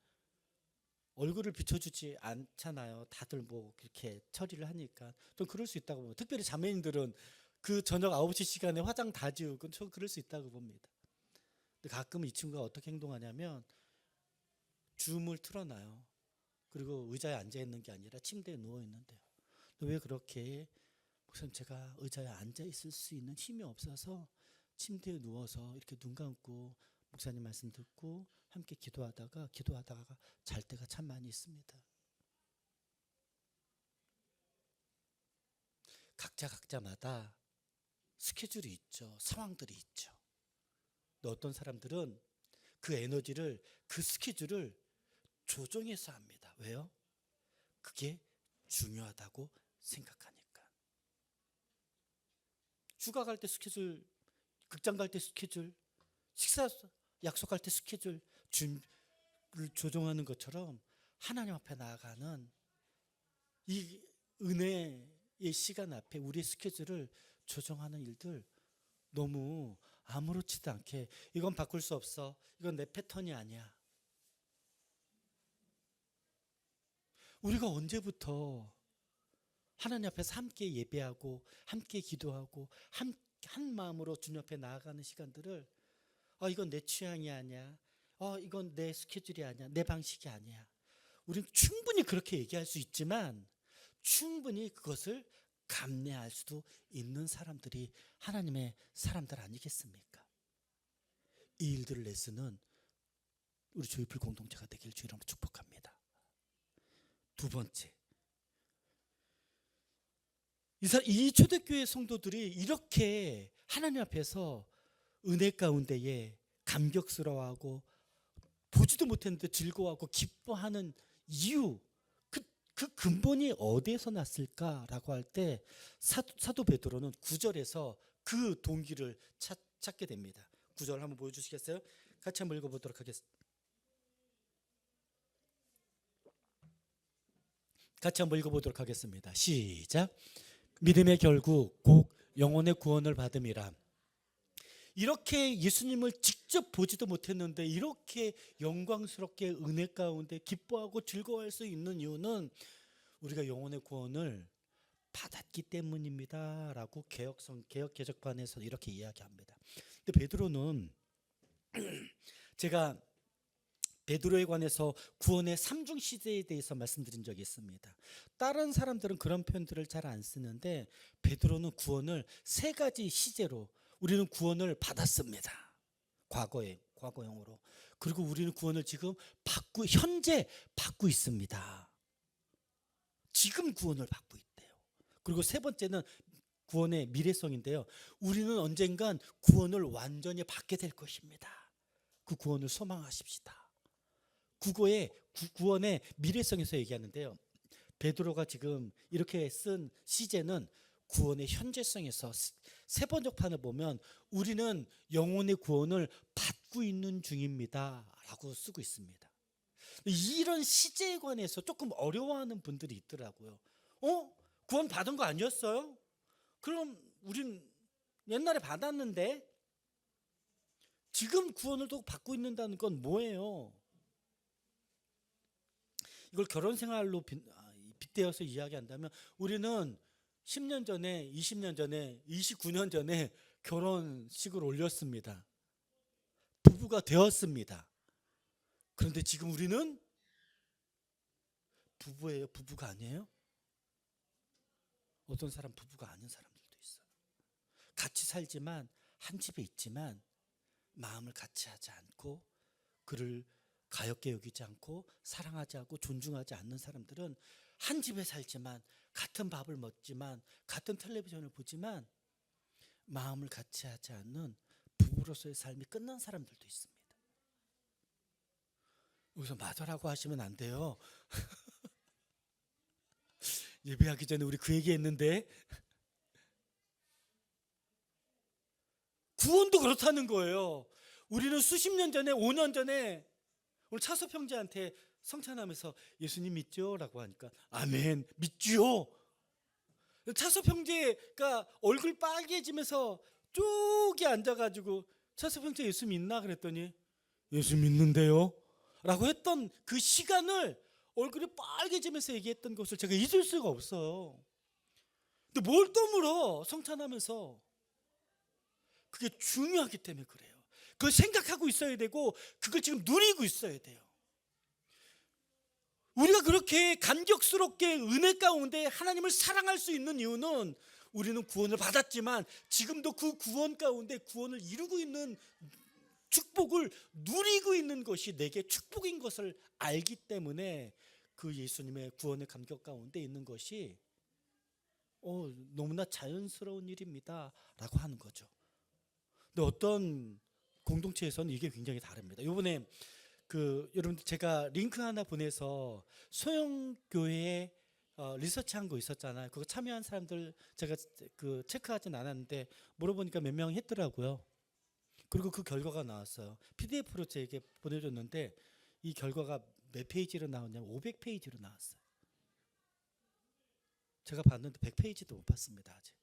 얼굴을 비춰주지 않잖아요. 다들 뭐 그렇게 처리를 하니까. 좀 그럴 수 있다고 봅니다. 특별히 자매님들은 그 저녁 9시 시간에 화장 다 지우고 저 그럴 수 있다고 봅니다. 근데 가끔 이 친구가 어떻게 행동하냐면 줌을 틀어놔요. 그리고 의자에 앉아 있는 게 아니라 침대에 누워 있는데요. 왜 그렇게? 목사님, 제가 의자에 앉아 있을 수 있는 힘이 없어서 침대에 누워서 이렇게 눈 감고 목사님 말씀 듣고 함께 기도하다가 잘 때가 참 많이 있습니다. 각자마다 스케줄이 있죠. 상황들이 있죠. 근데 어떤 사람들은 그 에너지를, 그 스케줄을 조정해서 합니다. 왜요? 그게 중요하다고 생각하니까. 휴가 갈 때 스케줄, 극장 갈 때 스케줄, 식사 약속할 때 스케줄 를 조정하는 것처럼 하나님 앞에 나아가는 이 은혜의 시간 앞에 우리의 스케줄을 조정하는 일들 너무 아무렇지도 않게, 이건 바꿀 수 없어, 이건 내 패턴이 아니야. 우리가 언제부터 하나님 앞에서 함께 예배하고 함께 기도하고 한 마음으로 주님 앞에 나아가는 시간들을 이건 내 취향이 아니야, 이건 내 스케줄이 아니야, 내 방식이 아니야. 우리는 충분히 그렇게 얘기할 수 있지만 충분히 그것을 감내할 수도 있는 사람들이 하나님의 사람들 아니겠습니까? 이 일들을 내쓰는 우리 조이풀 공동체가 되길 주의 이름으로 축복합니다. 두 번째, 이 초대교회 성도들이 이렇게 하나님 앞에서 은혜 가운데에 감격스러워하고 보지도 못했는데 즐거워하고 기뻐하는 이유, 그 근본이 어디에서 났을까라고 할 때 사도 베드로는 9절에서 그 동기를 찾게 됩니다. 9절 한번 보여주시겠어요? 같이 한번 읽어보도록 하겠습니다. 같이 한번 읽어보도록 하겠습니다. 시작. 믿음의 결국 곧 영혼의 구원을 받음이라. 이렇게 예수님을 직접 보지도 못했는데 이렇게 영광스럽게 은혜 가운데 기뻐하고 즐거워할 수 있는 이유는 우리가 영혼의 구원을 받았기 때문입니다 라고 개역 개정판에서 이렇게 이야기합니다. 근데 베드로는 제가 베드로에 관해서 구원의 삼중 시대에 대해서 말씀드린 적이 있습니다. 다른 사람들은 그런 표현들을 잘 안 쓰는데 베드로는 구원을 세 가지 시제로, 우리는 구원을 받았습니다. 과거형으로. 그리고 우리는 구원을 지금 현재 받고 있습니다. 지금 구원을 받고 있대요. 그리고 세 번째는 구원의 미래성인데요. 우리는 언젠간 구원을 완전히 받게 될 것입니다. 그 구원을 소망하십시다. 구원의 미래성에서 얘기하는데요. 베드로가 지금 이렇게 쓴 시제는 구원의 현재성에서 세 번역판을 보면 우리는 영혼의 구원을 받고 있는 중입니다 라고 쓰고 있습니다. 이런 시제에 관해서 조금 어려워하는 분들이 있더라고요. 구원 받은 거 아니었어요? 그럼 우린 옛날에 받았는데 지금 구원을 또 받고 있는다는 건 뭐예요? 이걸 결혼 생활로 빗대어서 이야기한다면 우리는 10년 전에, 20년 전에, 29년 전에 결혼식을 올렸습니다. 부부가 되었습니다. 그런데 지금 우리는 부부예요? 부부가 아니에요? 어떤 사람 부부가 아닌 사람들도 있어요. 같이 살지만 한 집에 있지만 마음을 같이 하지 않고 그를 가엾게 여기지 않고 사랑하지 않고 존중하지 않는 사람들은 한 집에 살지만 같은 밥을 먹지만 같은 텔레비전을 보지만 마음을 같이 하지 않는 부부로서의 삶이 끝난 사람들도 있습니다. 여기서 맞으라고 하시면 안 돼요. 예배하기 전에 우리 그 얘기했는데 구원도 그렇다는 거예요. 우리는 수십 년 전에, 5년 전에 오늘 차섭 형제한테 성찬하면서 예수님 믿죠? 라고 하니까 아멘 믿지요. 차섭 형제가 얼굴 빨개지면서 쪼개 앉아가지고 차섭 형제 예수 믿나? 그랬더니 예수 믿는데요? 라고 했던 그 시간을 얼굴이 빨개지면서 얘기했던 것을 제가 잊을 수가 없어요. 근데 뭘 또 물어? 성찬하면서. 그게 중요하기 때문에 그래요. 그걸 생각하고 있어야 되고 그걸 지금 누리고 있어야 돼요. 우리가 그렇게 감격스럽게 은혜 가운데 하나님을 사랑할 수 있는 이유는 우리는 구원을 받았지만 지금도 그 구원 가운데 구원을 이루고 있는 축복을 누리고 있는 것이 내게 축복인 것을 알기 때문에 그 예수님의 구원의 감격 가운데 있는 것이 너무나 자연스러운 일입니다 라고 하는 거죠. 근데 어떤 공동체에서는 이게 굉장히 다릅니다. 요번에 여러분들 제가 링크 하나 보내서 소형교회에 리서치한 거 있었잖아요. 그거 참여한 사람들 제가 체크하진 않았는데 물어보니까 몇 명 했더라고요. 그리고 그 결과가 나왔어요. PDF로 제게 보내줬는데 이 결과가 몇 페이지로 나왔냐면 500페이지로 나왔어요. 제가 봤는데 100페이지도 못 봤습니다, 아직.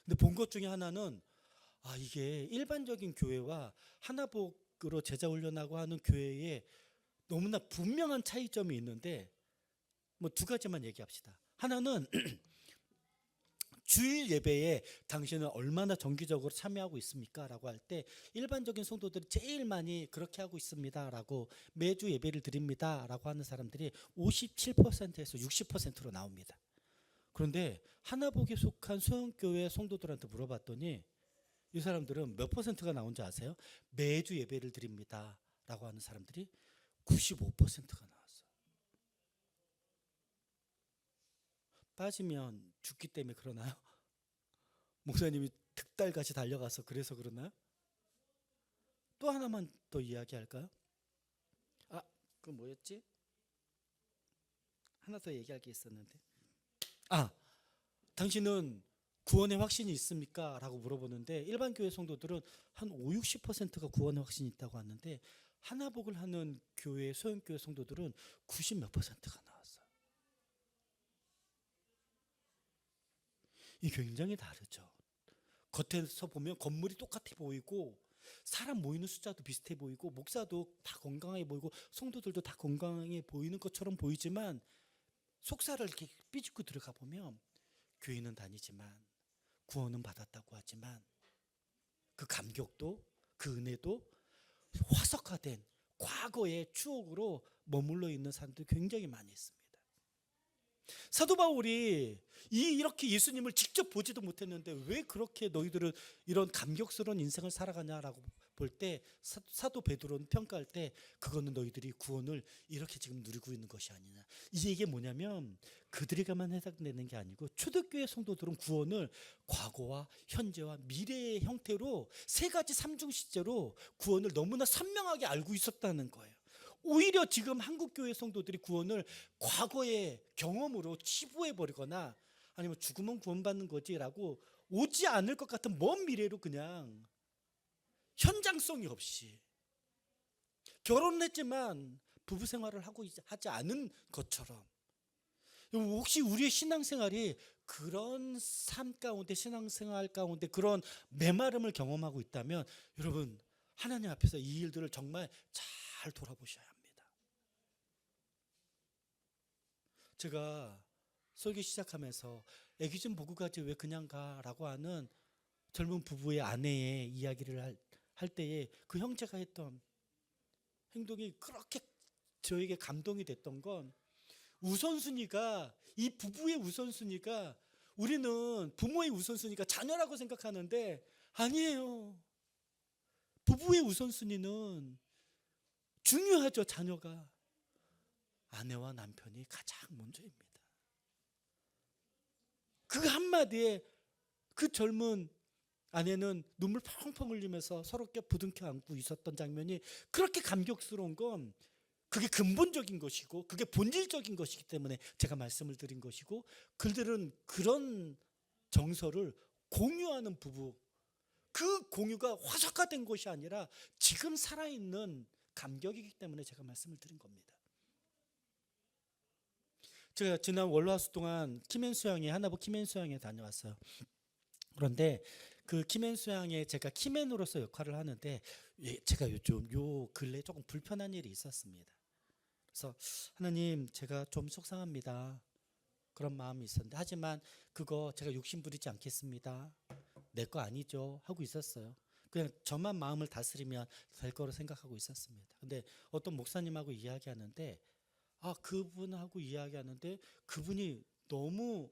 근데 본 것 중에 하나는 이게 일반적인 교회와 하나복으로 제자 훈련하고 하는 교회에 너무나 분명한 차이점이 있는데 뭐 두 가지만 얘기합시다. 하나는 주일 예배에 당신은 얼마나 정기적으로 참여하고 있습니까? 라고 할 때 일반적인 성도들이 제일 많이 그렇게 하고 있습니다 라고 매주 예배를 드립니다 라고 하는 사람들이 57%에서 60%로 나옵니다. 그런데 하나복에 속한 소형교회 성도들한테 물어봤더니 이 사람들은 몇 퍼센트가 나온지 아세요? 매주 예배를 드립니다 라고 하는 사람들이 95%가 나왔어요. 빠지면 죽기 때문에 그러나요? 목사님이 득달같이 달려가서 그래서 그러나요? 또 하나만 더 이야기할까요? 그 뭐였지? 하나 더 얘기할 게 있었는데. 당신은 구원의 확신이 있습니까? 라고 물어보는데 일반 교회 성도들은 한 5, 60%가 구원의 확신이 있다고 하는데 하나복을 하는 교회, 소형교회 성도들은 90 몇 %가 나왔어요. 이게 굉장히 다르죠. 겉에서 보면 건물이 똑같아 보이고 사람 모이는 숫자도 비슷해 보이고 목사도 다 건강해 보이고 성도들도 다 건강해 보이는 것처럼 보이지만 속사를 이렇게 삐집고 들어가 보면 교회는 다니지만 구원은 받았다고 하지만 그 감격도 그 은혜도 화석화된 과거의 추억으로 머물러 있는 사람들이 굉장히 많이 있습니다. 사도 바울이 이렇게 예수님을 직접 보지도 못했는데 왜 그렇게 너희들은 이런 감격스러운 인생을 살아가냐라고 볼 때 사도 베드로는 평가할 때 그거는 너희들이 구원을 이렇게 지금 누리고 있는 것이 아니냐. 이게 뭐냐면 그들에게만 해당되는 게 아니고 초대교회 성도들은 구원을 과거와 현재와 미래의 형태로 세 가지 삼중 시제로 구원을 너무나 선명하게 알고 있었다는 거예요. 오히려 지금 한국교회 성도들이 구원을 과거의 경험으로 치부해버리거나 아니면 죽으면 구원받는 거지라고 오지 않을 것 같은 먼 미래로 그냥 현장성이 없이 결혼했지만 부부 생활을 하지 않은 것처럼 혹시 우리의 신앙생활이 그런 삶 가운데 신앙생활 가운데 그런 메마름을 경험하고 있다면 여러분 하나님 앞에서 이 일들을 정말 잘 돌아보셔야 합니다. 제가 설교 시작하면서 애기 좀 보고 가지 왜 그냥 가라고 하는 젊은 부부의 아내의 이야기를 할 때에 그 형제가 했던 행동이 그렇게 저에게 감동이 됐던 건 우선순위가 이 부부의 우선순위가 우리는 부모의 우선순위가 자녀라고 생각하는데 아니에요. 부부의 우선순위는 중요하죠. 자녀가 아내와 남편이 가장 먼저입니다. 그 한마디에 그 젊은 아내는 눈물 펑펑 흘리면서 서로께 부둥켜 안고 있었던 장면이 그렇게 감격스러운 건 그게 근본적인 것이고 그게 본질적인 것이기 때문에 제가 말씀을 드린 것이고 그들은 그런 정서를 공유하는 부부 그 공유가 화석화된 것이 아니라 지금 살아있는 감격이기 때문에 제가 말씀을 드린 겁니다. 제가 지난 월화수 동안 키맨수양회 하나복 키맨수양회 다녀왔어요. 그런데 그 키맨수양에 제가 키맨으로서 역할을 하는데 제가 요즘 근래 조금 불편한 일이 있었습니다. 그래서 하나님 제가 좀 속상합니다. 그런 마음이 있었는데 하지만 그거 제가 욕심 부리지 않겠습니다. 내 거 아니죠 하고 있었어요. 그냥 저만 마음을 다스리면 될 거로 생각하고 있었습니다. 근데 어떤 목사님하고 이야기하는데 그분하고 이야기하는데 그분이 너무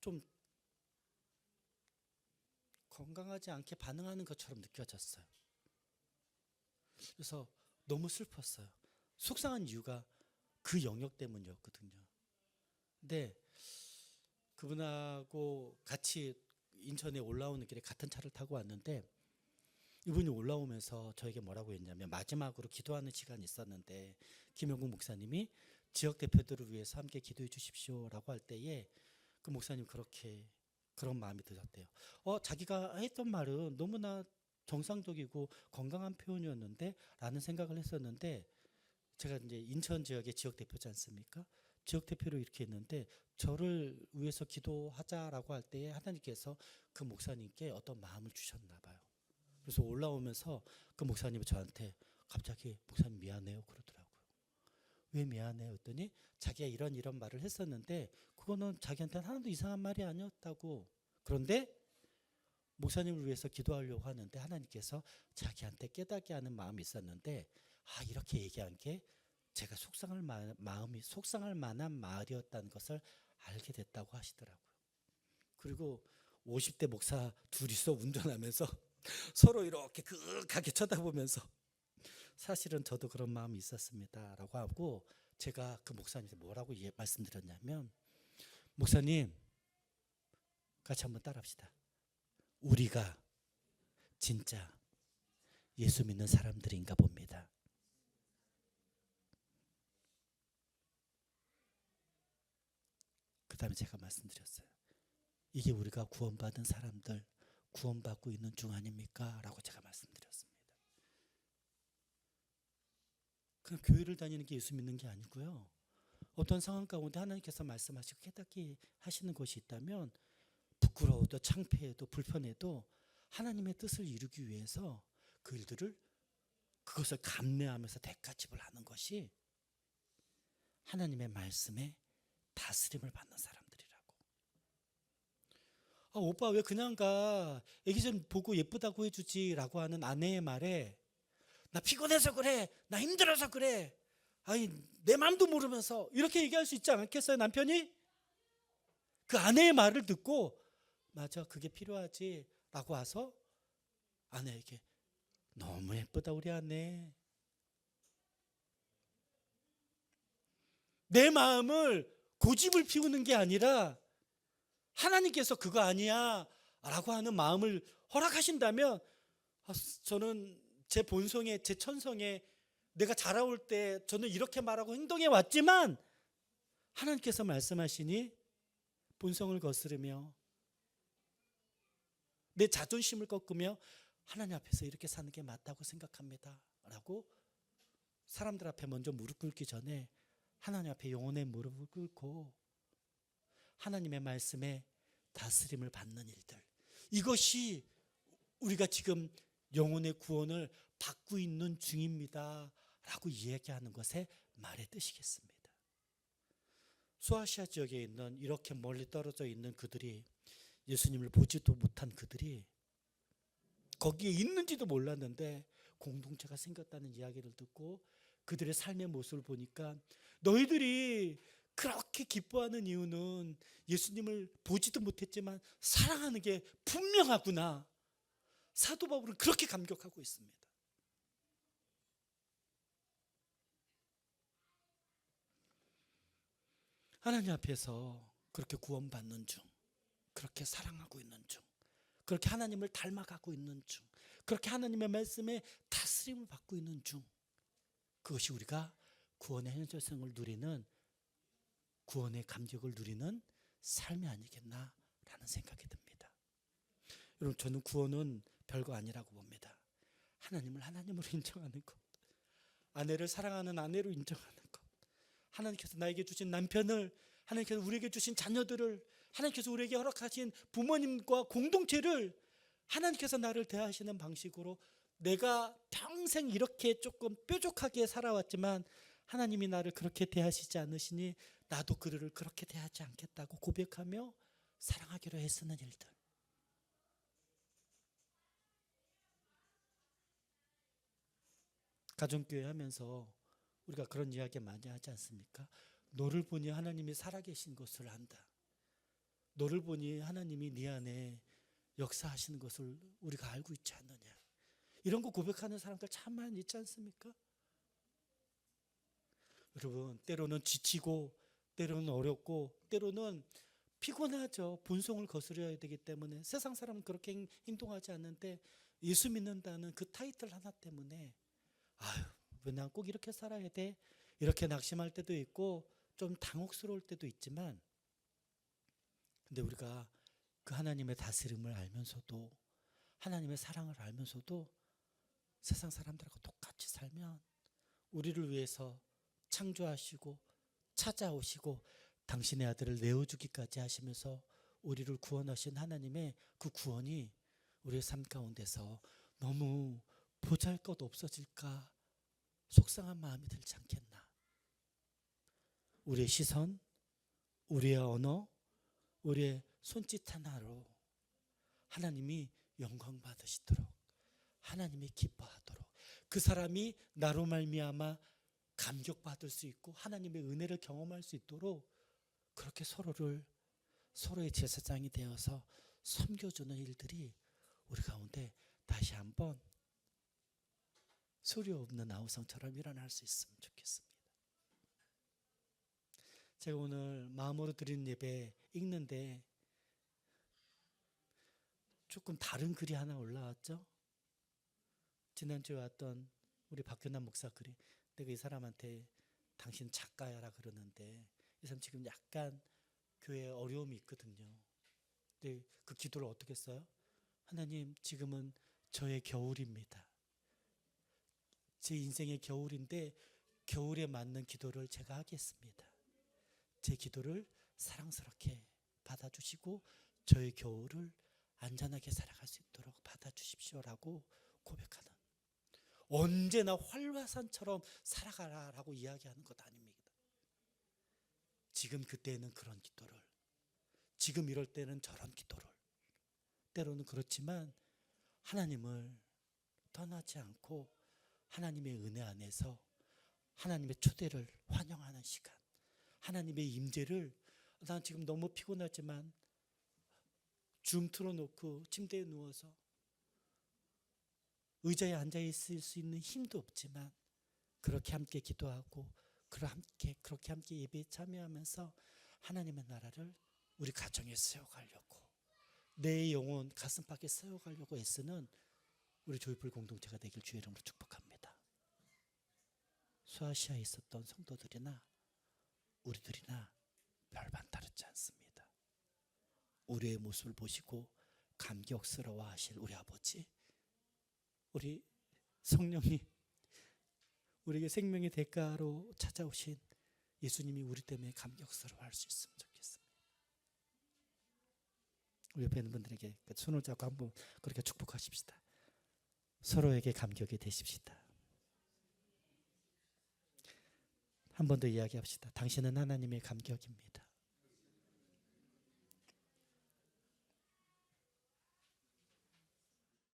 좀 건강하지 않게 반응하는 것처럼 느껴졌어요. 그래서 너무 슬펐어요. 속상한 이유가 그 영역 때문이었거든요. 근데 그분하고 같이 인천에 올라오는 길에 같은 차를 타고 왔는데 이분이 올라오면서 저에게 뭐라고 했냐면, 마지막으로 기도하는 시간이 있었는데 김영국 목사님이 지역 대표들을 위해서 함께 기도해 주십시오라고 할 때에 그 목사님 그렇게 그런 마음이 들었대요. 자기가 했던 말은 너무나 정상적이고 건강한 표현이었는데 라는 생각을 했었는데, 제가 이제 인천 지역의 지역 대표지 않습니까? 지역 대표로 이렇게 했는데 저를 위해서 기도하자라고 할 때에 하나님께서 그 목사님께 어떤 마음을 주셨나 봐요. 그래서 올라오면서 그 목사님이 저한테 갑자기 목사님 미안해요 그러더라고요. 왜 미안해요 했더니 자기가 이런 말을 했었는데 그거는 자기한테는 하나도 이상한 말이 아니었다고. 그런데 목사님을 위해서 기도하려고 하는데 하나님께서 자기한테 깨닫게 하는 마음이 있었는데, 이렇게 얘기한 게 제가 속상할 만한 말이었다는 것을 알게 됐다고 하시더라고요. 그리고 50대 목사 둘이서 운전하면서 서로 이렇게 그윽하게 쳐다보면서 사실은 저도 그런 마음이 있었습니다 라고 하고, 제가 그 목사님한테 뭐라고 말씀드렸냐면, 목사님 같이 한번 따라합시다. 우리가 진짜 예수 믿는 사람들인가 봅니다. 그 다음에 제가 말씀드렸어요. 이게 우리가 구원받은 사람들, 구원받고 있는 중 아닙니까? 라고 제가 말씀드렸습니다. 그냥 교회를 다니는 게 예수 믿는 게 아니고요. 어떤 상황 가운데 하나님께서 말씀하시고 깨닫게 하시는 것이 있다면 부끄러워도 창피해도 불편해도 하나님의 뜻을 이루기 위해서 그 일들을 그것을 감내하면서 대가집을 하는 것이 하나님의 말씀에 다스림을 받는 사람들이라고. 오빠 왜 그냥 가? 애기 좀 보고 예쁘다고 해주지 라고 하는 아내의 말에 나 피곤해서 그래, 나 힘들어서 그래, 아니 내 마음도 모르면서 이렇게 얘기할 수 있지 않겠어요? 남편이 그 아내의 말을 듣고 맞아 그게 필요하지 라고 와서 아내에게 너무 예쁘다 우리 아내, 내 마음을 고집을 피우는 게 아니라 하나님께서 그거 아니야 라고 하는 마음을 허락하신다면, 저는 제 본성에 제 천성에 내가 자라올 때 저는 이렇게 말하고 행동해 왔지만 하나님께서 말씀하시니 본성을 거스르며 내 자존심을 꺾으며 하나님 앞에서 이렇게 사는 게 맞다고 생각합니다 라고 사람들 앞에 먼저 무릎 꿇기 전에 하나님 앞에 영혼의 무릎을 꿇고 하나님의 말씀에 다스림을 받는 일들, 이것이 우리가 지금 영혼의 구원을 받고 있는 중입니다 라고 이야기하는 것의 말의 뜻이겠습니다. 소아시아 지역에 있는 이렇게 멀리 떨어져 있는 그들이, 예수님을 보지도 못한 그들이 거기에 있는지도 몰랐는데 공동체가 생겼다는 이야기를 듣고 그들의 삶의 모습을 보니까 너희들이 그렇게 기뻐하는 이유는 예수님을 보지도 못했지만 사랑하는 게 분명하구나. 사도 바울은 그렇게 감격하고 있습니다. 하나님 앞에서 그렇게 구원받는 중, 그렇게 사랑하고 있는 중, 그렇게 하나님을 닮아가고 있는 중, 그렇게 하나님의 말씀에 다스림을 받고 있는 중, 그것이 우리가 구원의 현실성을 누리는, 구원의 감격을 누리는 삶이 아니겠나라는 생각이 듭니다. 여러분, 저는 구원은 별거 아니라고 봅니다. 하나님을 하나님으로 인정하는 것, 아내를 사랑하는 아내로 인정하는 것, 하나님께서 나에게 주신 남편을, 하나님께서 우리에게 주신 자녀들을, 하나님께서 우리에게 허락하신 부모님과 공동체를 하나님께서 나를 대하시는 방식으로 내가 평생 이렇게 조금 뾰족하게 살아왔지만 하나님이 나를 그렇게 대하시지 않으시니 나도 그를 그렇게 대하지 않겠다고 고백하며 사랑하기로 애쓰는 일들, 가정교회 하면서 우리가 그런 이야기 많이 하지 않습니까? 너를 보니 하나님이 살아계신 것을 안다. 너를 보니 하나님이 네 안에 역사하시는 것을 우리가 알고 있지 않느냐. 이런 거 고백하는 사람들 참 많이 있지 않습니까? 여러분, 때로는 지치고 때로는 어렵고 때로는 피곤하죠. 본성을 거스려야 되기 때문에 세상 사람은 그렇게 행동하지 않는데 예수 믿는다는 그 타이틀 하나 때문에 아유, 왜 난 꼭 이렇게 살아야 돼? 이렇게 낙심할 때도 있고 좀 당혹스러울 때도 있지만, 근데 우리가 그 하나님의 다스림을 알면서도, 하나님의 사랑을 알면서도 세상 사람들하고 똑같이 살면 우리를 위해서 창조하시고 찾아오시고 당신의 아들을 내어주기까지 하시면서 우리를 구원하신 하나님의 그 구원이 우리의 삶 가운데서 너무 보잘것 없어질까 속상한 마음이 들지 않겠나. 우리의 시선, 우리의 언어, 우리의 손짓 하나로 하나님이 영광 받으시도록, 하나님이 기뻐하도록, 그 사람이 나로 말미암아 감격받을 수 있고 하나님의 은혜를 경험할 수 있도록 그렇게 서로의 제사장이 되어서 섬겨주는 일들이 우리 가운데 다시 한번 소리 없는 아우성처럼 일어날 수 있으면 좋겠습니다. 제가 오늘 마음으로 드리는 예배 읽는데 조금 다른 글이 하나 올라왔죠. 지난주에 왔던 우리 박근남 목사 글이, 내가 이 사람한테 당신 작가야라 그러는데 이 사람 지금 약간 교회에 어려움이 있거든요. 근데 그 기도를 어떻게 써요? 하나님, 지금은 저의 겨울입니다. 제 인생의 겨울인데 겨울에 맞는 기도를 제가 하겠습니다. 제 기도를 사랑스럽게 받아주시고 저의 겨울을 안전하게 살아갈 수 있도록 받아주십시오라고 고백하는, 언제나 활화산처럼 살아가라라고 이야기하는 것 아닙니다. 지금 그때는 그런 기도를, 지금 이럴 때는 저런 기도를, 때로는 그렇지만 하나님을 떠나지 않고 하나님의 은혜 안에서 하나님의 초대를 환영하는 시간, 하나님의 임재를, 난 지금 너무 피곤하지만 줌 틀어놓고 침대에 누워서 의자에 앉아 있을 수 있는 힘도 없지만 그렇게 함께 기도하고 그렇게 함께 예배에 참여하면서 하나님의 나라를 우리 가정에 세워가려고, 내 영혼 가슴팍에 세워가려고 애쓰는 우리 조이풀 공동체가 되길 주의 이름으로 축복합니다. 소아시아에 있었던 성도들이나 우리들이나 별반 다르지 않습니다. 우리의 모습을 보시고 감격스러워 하실 우리 아버지, 우리 성령님, 우리에게 생명의 대가로 찾아오신 예수님이 우리 때문에 감격스러워 할 수 있으면 좋겠습니다. 우리 옆에 있는 분들에게 손을 잡고 한번 그렇게 축복하십시다. 서로에게 감격이 되십시다. 한 번 더 이야기합시다. 당신은 하나님의 감격입니다.